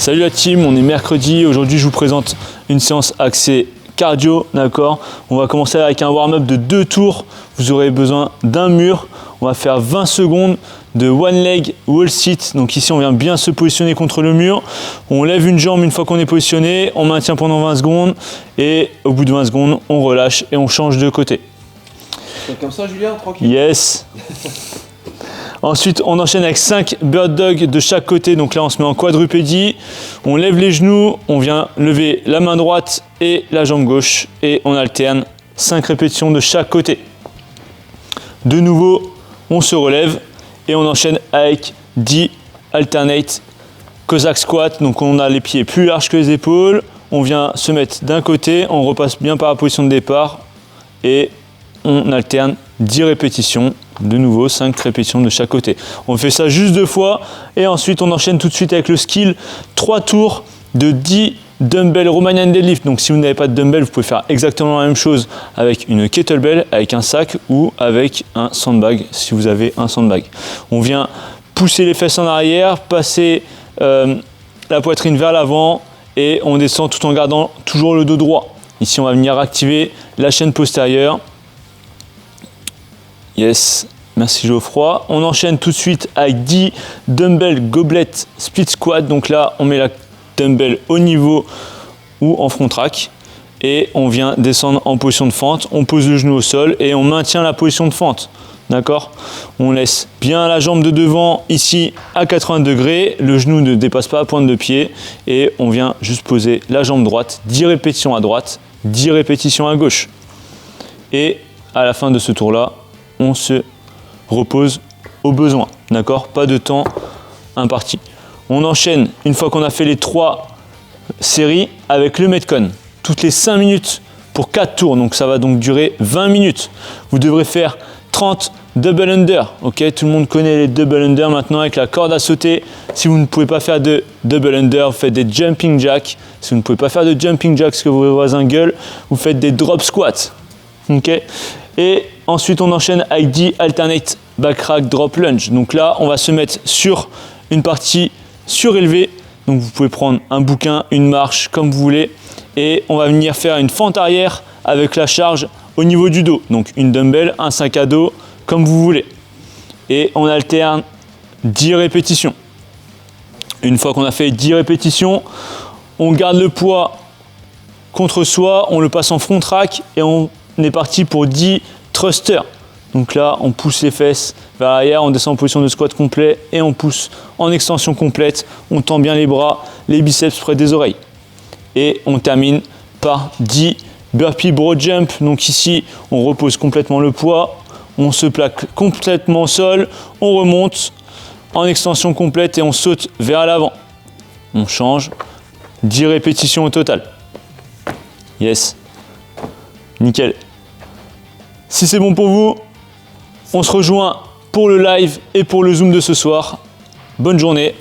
Salut la team, on est mercredi. Aujourd'hui, je vous présente une séance axée cardio, d'accord. On va commencer avec un warm-up de 2 tours. Vous aurez besoin d'un mur. On va faire 20 secondes de one leg wall sit. Donc ici, on vient bien se positionner contre le mur. On lève une jambe une fois qu'on est positionné. On maintient pendant 20 secondes. Et au bout de 20 secondes, on relâche et on change de côté. C'est comme ça, Julien, tranquille. Yes. Ensuite, on enchaîne avec 5 bird dog de chaque côté. Donc là, on se met en quadrupédie. On lève les genoux. On vient lever la main droite et la jambe gauche. Et on alterne 5 répétitions de chaque côté. De nouveau, on se relève et on enchaîne avec 10 alternate Cossack squat. Donc on a les pieds plus larges que les épaules. On vient se mettre d'un côté. On repasse bien par la position de départ. Et on alterne 10 répétitions. De nouveau, 5 répétitions de chaque côté. On fait ça juste 2 fois. Et ensuite, on enchaîne tout de suite avec le skill. 3 tours de 10 dumbbell Romanian deadlift. Donc si vous n'avez pas de dumbbell, vous pouvez faire exactement la même chose avec une kettlebell, avec un sac ou avec un sandbag si vous avez un sandbag. On vient pousser les fesses en arrière, passer la poitrine vers l'avant et on descend tout en gardant toujours le dos droit. Ici, on va venir activer la chaîne postérieure. Yes, merci Geoffroy. On enchaîne tout de suite avec 10 dumbbell goblet split squat. Donc là, on met la dumbbell au niveau ou en front rack et on vient descendre en position de fente. On pose le genou au sol et on maintient la position de fente. D'accord? On laisse bien la jambe de devant ici à 80 degrés. Le genou ne dépasse pas la pointe de pied et on vient juste poser la jambe droite. 10 répétitions à droite, 10 répétitions à gauche. Et à la fin de ce tour-là, on se repose au besoin, d'accord? Pas de temps imparti. On enchaîne, une fois qu'on a fait les 3 séries, avec le Metcon. Toutes les 5 minutes pour 4 tours, donc ça va donc durer 20 minutes. Vous devrez faire 30 double under, ok? Tout le monde connaît les double under maintenant avec la corde à sauter. Si vous ne pouvez pas faire de double under, vous faites des jumping jacks. Si vous ne pouvez pas faire de jumping jacks, ce que vos voisins gueulent, vous faites des drop squats, ok? Et ensuite, on enchaîne avec 10 alternate back rack drop lunge. Donc là, on va se mettre sur une partie surélevée. Donc vous pouvez prendre un bouquin, une marche, comme vous voulez. Et on va venir faire une fente arrière avec la charge au niveau du dos. Donc une dumbbell, un sac à dos, comme vous voulez. Et on alterne 10 répétitions. Une fois qu'on a fait 10 répétitions, on garde le poids contre soi, on le passe en front rack et on est parti pour 10 thrusters. Donc là, on pousse les fesses vers l'arrière, on descend en position de squat complet et on pousse en extension complète. On tend bien les bras, les biceps près des oreilles. Et on termine par 10 burpee broad jump. Donc ici, on repose complètement le poids, on se plaque complètement au sol, on remonte en extension complète et on saute vers l'avant. On change, 10 répétitions au total. Yes. Nickel. Si c'est bon pour vous, on se rejoint pour le live et pour le Zoom de ce soir. Bonne journée.